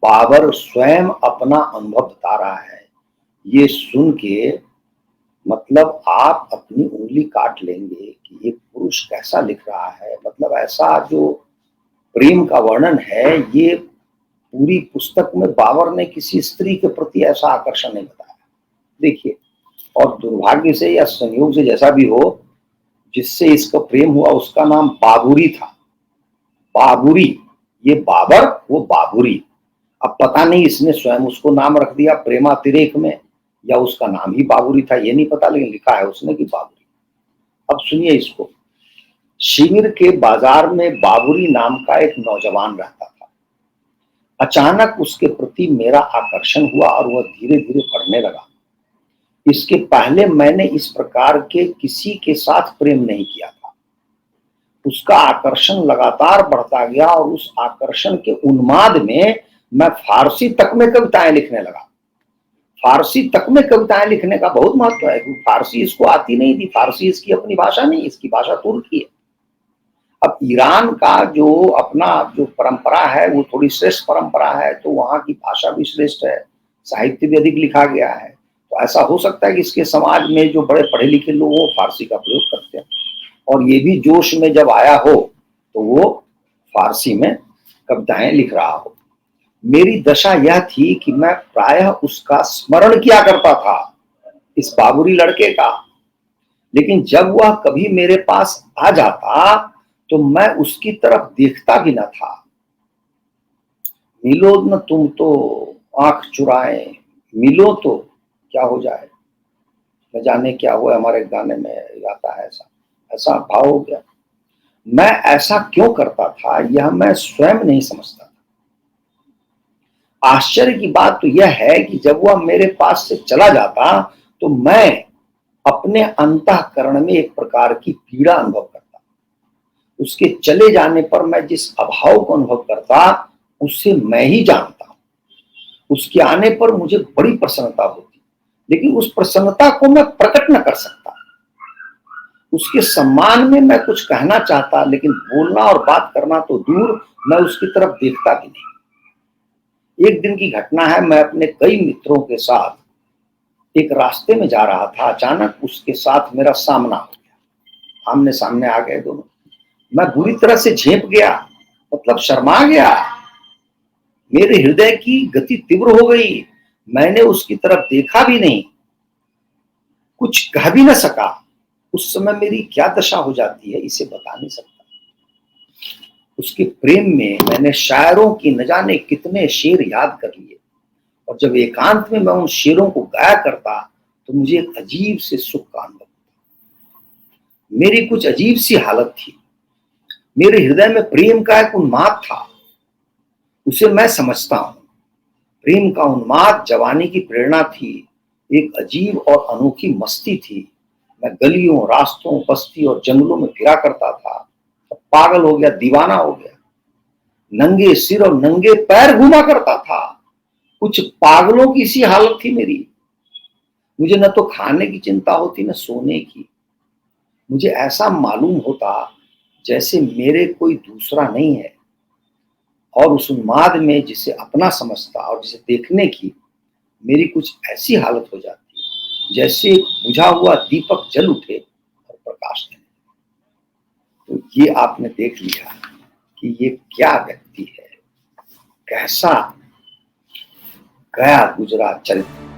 बाबर स्वयं अपना अनुभव बता रहा है। ये सुन के मतलब आप अपनी उंगली काट लेंगे कि ये पुरुष कैसा लिख रहा है। मतलब ऐसा जो प्रेम का वर्णन है, ये पूरी पुस्तक में बाबर ने किसी स्त्री के प्रति ऐसा आकर्षण नहीं बताया। देखिए, और दुर्भाग्य से या संयोग से जैसा भी हो, जिससे इसका प्रेम हुआ उसका नाम बाबुरी था। बाबुरी, ये बाबर, वो बाबुरी। अब पता नहीं इसने स्वयं उसको नाम रख दिया प्रेमातिरेक में, या उसका नाम ही बाबुरी था, ये नहीं पता, लेकिन लिखा है उसने कि बाबुरी। अब सुनिए इसको। शिविर के बाजार में बाबुरी नाम का एक नौजवान रहता था। अचानक उसके प्रति मेरा आकर्षण हुआ और वह धीरे धीरे बढ़ने लगा। इसके पहले मैंने इस प्रकार के किसी के साथ प्रेम नहीं किया था। उसका आकर्षण लगातार बढ़ता गया और उस आकर्षण के उन्माद में मैं फारसी तक में कविताएं लिखने लगा। फारसी तक में कविताएं लिखने का बहुत महत्व है, क्योंकि फारसी इसको आती नहीं थी। फारसी इसकी अपनी भाषा नहीं, इसकी भाषा तुर्की है। अब ईरान का जो अपना जो परंपरा है वो थोड़ी श्रेष्ठ परंपरा है, तो वहाँ की भाषा भी श्रेष्ठ है, साहित्य भी अधिक लिखा गया है। तो ऐसा हो सकता है कि इसके समाज में जो बड़े पढ़े लिखे लोग वो फारसी का प्रयोग करते हैं, और ये भी जोश में जब आया हो तो वो फारसी में कविताएं लिख रहा हो। मेरी दशा यह थी कि मैं प्रायः उसका स्मरण किया करता था, इस बाबुरी लड़के का। लेकिन जब वह कभी मेरे पास आ जाता तो मैं उसकी तरफ देखता भी न था। मिलो न तुम तो आंख चुराए, मिलो तो क्या हो जाए, न जाने क्या हुआ। हमारे गाने में आता है ऐसा, ऐसा भाव हो गया। मैं ऐसा क्यों करता था यह मैं स्वयं नहीं समझता था। आश्चर्य की बात तो यह है कि जब वह मेरे पास से चला जाता तो मैं अपने अंतःकरण में एक प्रकार की पीड़ा अनुभव करता। उसके चले जाने पर मैं जिस अभाव को अनुभव करता उससे मैं ही जानता। उसके आने पर मुझे बड़ी प्रसन्नता होती, लेकिन उस प्रसन्नता को मैं प्रकट न कर सकता। उसके सम्मान में मैं कुछ कहना चाहता, लेकिन बोलना और बात करना तो दूर, मैं उसकी तरफ देखता भी नहीं। एक दिन की घटना है, मैं अपने कई मित्रों के साथ एक रास्ते में जा रहा था। अचानक उसके साथ मेरा सामना हो गया, आमने सामने आ गए दोनों। मैं बुरी तरह से झेप गया, मतलब शर्मा गया। मेरे हृदय की गति तीव्र हो गई। मैंने उसकी तरफ देखा भी नहीं, कुछ कह भी न सका। उस समय मेरी क्या दशा हो जाती है इसे बता नहीं सकता। उसके प्रेम में मैंने शायरों की न जाने कितने शेर याद कर लिए, और जब एकांत में मैं उन शेरों को गाया करता तो मुझे एक अजीब से सुख का अनुभव। मेरी कुछ अजीब सी हालत थी। मेरे हृदय में प्रेम का एक उन्माद था, उसे मैं समझता हूं। प्रेम का उन्माद जवानी की प्रेरणा थी, एक अजीब और अनोखी मस्ती थी। मैं गलियों, रास्तों, बस्ती और जंगलों में फिरा करता था। पागल हो गया, दीवाना हो गया। नंगे सिर और नंगे पैर घूमा करता था। कुछ पागलों की सी हालत थी मेरी। मुझे न तो खाने की चिंता होती न सोने की। मुझे ऐसा मालूम होता जैसे मेरे कोई दूसरा नहीं है, और उस उन्माद में जिसे अपना समझता और जिसे देखने की मेरी कुछ ऐसी हालत हो जाती जैसे एक बुझा हुआ दीपक जल उठे और प्रकाश देने। तो ये आपने देख लिया कि ये क्या व्यक्ति है, कैसा गया गुजरा चरित्र।